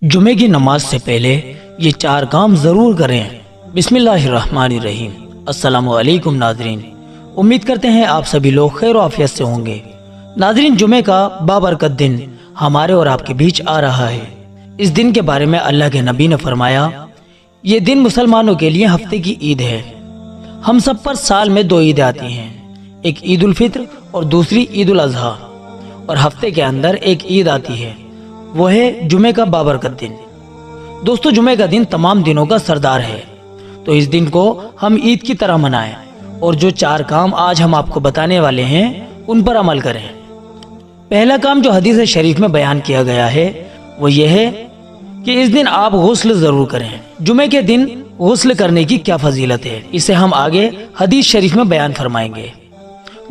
जुमे की नमाज से पहले ये 4 काम ज़रूर करें। बिस्मिल्लाहिर्रहमानिर्रहीम। अस्सलामु अलैकुम नाज़रीन, उम्मीद करते हैं आप सभी लोग खैर आफियत से होंगे। नाज़रीन, जुमे का बाबरकत दिन हमारे और आपके बीच आ रहा है। इस दिन के बारे में अल्लाह के नबी ने फरमाया, ये दिन मुसलमानों के लिए हफ्ते की ईद है। हम सब पर साल में 2 ईदें आती हैं, एक ईद उल फित्र और दूसरी ईद उल अज़हा, और हफ्ते के अंदर एक ईद आती है, वो है जुमे का बाबरकत दिन। दोस्तों, जुमे का दिन तमाम दिनों का सरदार है, तो इस दिन को हम ईद की तरह मनाएं और जो 4 काम आज हम आपको बताने वाले हैं उन पर अमल करें। पहला काम जो हदीस शरीफ में बयान किया गया है वो ये है कि इस दिन आप गुस्ल जरूर करें। जुमे के दिन गुस्ल करने की क्या फजीलत है, इसे हम आगे हदीस शरीफ में बयान फरमाएंगे।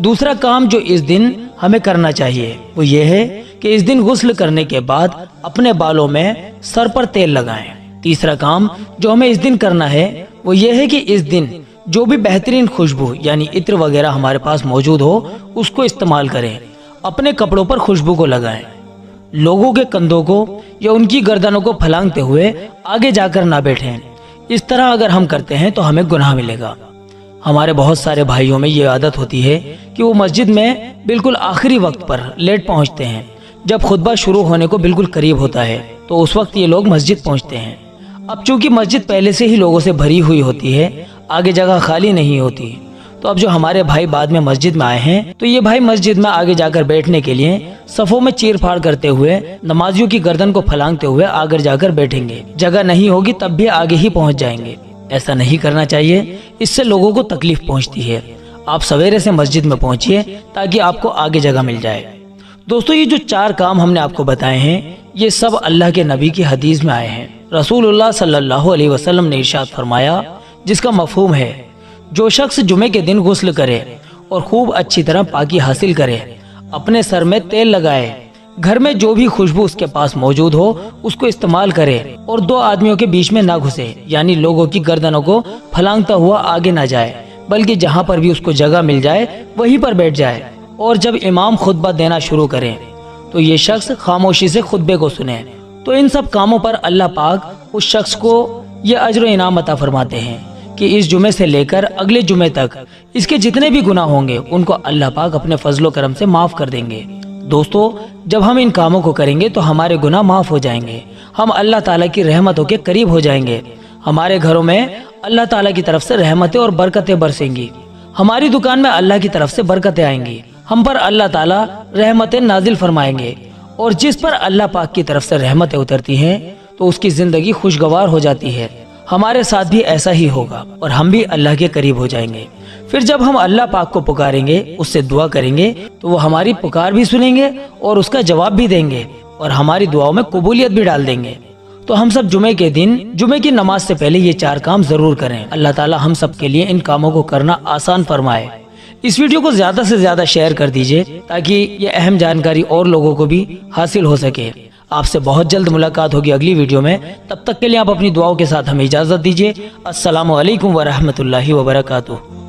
दूसरा काम जो इस दिन हमें करना चाहिए वो ये है कि इस दिन गुस्ल करने के बाद अपने बालों में सर पर तेल लगाएं। तीसरा काम जो हमें इस दिन करना है वो ये है कि इस दिन जो भी बेहतरीन खुशबू यानी इत्र वगैरह हमारे पास मौजूद हो उसको इस्तेमाल करें। अपने कपड़ों पर खुशबू को लगाएं। लोगों के कंधों को या उनकी गर्दनों को फलांगते हुए आगे जाकर ना बैठें। इस तरह अगर हम करते हैं तो हमें गुनाह मिलेगा। हमारे बहुत सारे भाइयों में ये आदत होती है कि वो मस्जिद में बिल्कुल आखिरी वक्त पर लेट पहुंचते हैं। जब खुतबा शुरू होने को बिल्कुल करीब होता है तो उस वक्त ये लोग मस्जिद पहुंचते हैं। अब चूंकि मस्जिद पहले से ही लोगों से भरी हुई होती है, आगे जगह खाली नहीं होती, तो अब जो हमारे भाई बाद में मस्जिद में आए हैं तो ये भाई मस्जिद में आगे जाकर बैठने के लिए सफों में चीर फाड़ करते हुए नमाजियों की गर्दन को फलांगते हुए आगे जाकर बैठेंगे। जगह नहीं होगी तब भी आगे ही पहुंच जाएंगे। ऐसा नहीं करना चाहिए, इससे लोगों को तकलीफ पहुंचती है। आप सवेरे से मस्जिद में पहुंचिए ताकि आपको आगे जगह मिल जाए। दोस्तों, ये जो 4 काम हमने आपको बताए हैं ये सब अल्लाह के नबी की हदीस में आए हैं। रसूलुल्लाह सल्लल्लाहु अलैहि वसल्लम ने इरशाद फरमाया, जिसका मफहूम है जो शख्स जुमे के दिन गुस्ल करे और खूब अच्छी तरह पाकी हासिल करे, अपने सर में तेल लगाए, घर में जो भी खुशबू उसके पास मौजूद हो उसको इस्तेमाल करे और 2 आदमियों के बीच में ना घुसे, यानी लोगों की गर्दनों को फलांगता हुआ आगे ना जाए, बल्कि जहाँ पर भी उसको जगह मिल जाए वहीं पर बैठ जाए, और जब इमाम खुतबा देना शुरू करें तो ये शख्स खामोशी से खुतबे को सुने। तो इन सब कामों पर अल्लाह पाक उस शख्स को ये अजर इनाम अता फरमाते हैं कि इस जुमे से लेकर अगले जुमे तक इसके जितने भी गुनाह होंगे उनको अल्लाह पाक अपने फजलो करम से माफ कर देंगे। दोस्तों, जब हम इन कामों को करेंगे तो हमारे गुनाह माफ हो जाएंगे, हम अल्लाह ताला की रहमतों के करीब हो जाएंगे, हमारे घरों में अल्लाह ताला की तरफ से रहमतें और बरकतें बरसेंगी, हमारी दुकान में अल्लाह की तरफ से बरकतें आएंगी, हम पर अल्लाह ताला रहमतें नाजिल फरमाएंगे, और जिस पर अल्लाह पाक की तरफ से रहमतें उतरती हैं तो उसकी जिंदगी खुशगवार हो जाती है। हमारे साथ भी ऐसा ही होगा और हम भी अल्लाह के करीब हो जाएंगे। फिर जब हम अल्लाह पाक को पुकारेंगे, उससे दुआ करेंगे, तो वो हमारी पुकार भी सुनेंगे और उसका जवाब भी देंगे और हमारी दुआओं में कबूलियत भी डाल देंगे। तो हम सब जुमे के दिन जुमे की नमाज से पहले ये 4 काम जरूर करें। अल्लाह ताला हम सब के लिए इन कामों को करना आसान फरमाए। इस वीडियो को ज्यादा से ज्यादा शेयर कर दीजिए ताकि ये अहम जानकारी और लोगों को भी हासिल हो सके। आपसे बहुत जल्द मुलाकात होगी अगली वीडियो में। तब तक के लिए आप अपनी दुआओं के साथ हमें इजाजत दीजिए। अस्सलामु अलैकुम व रहमतुल्लाहि व बरकातुहू।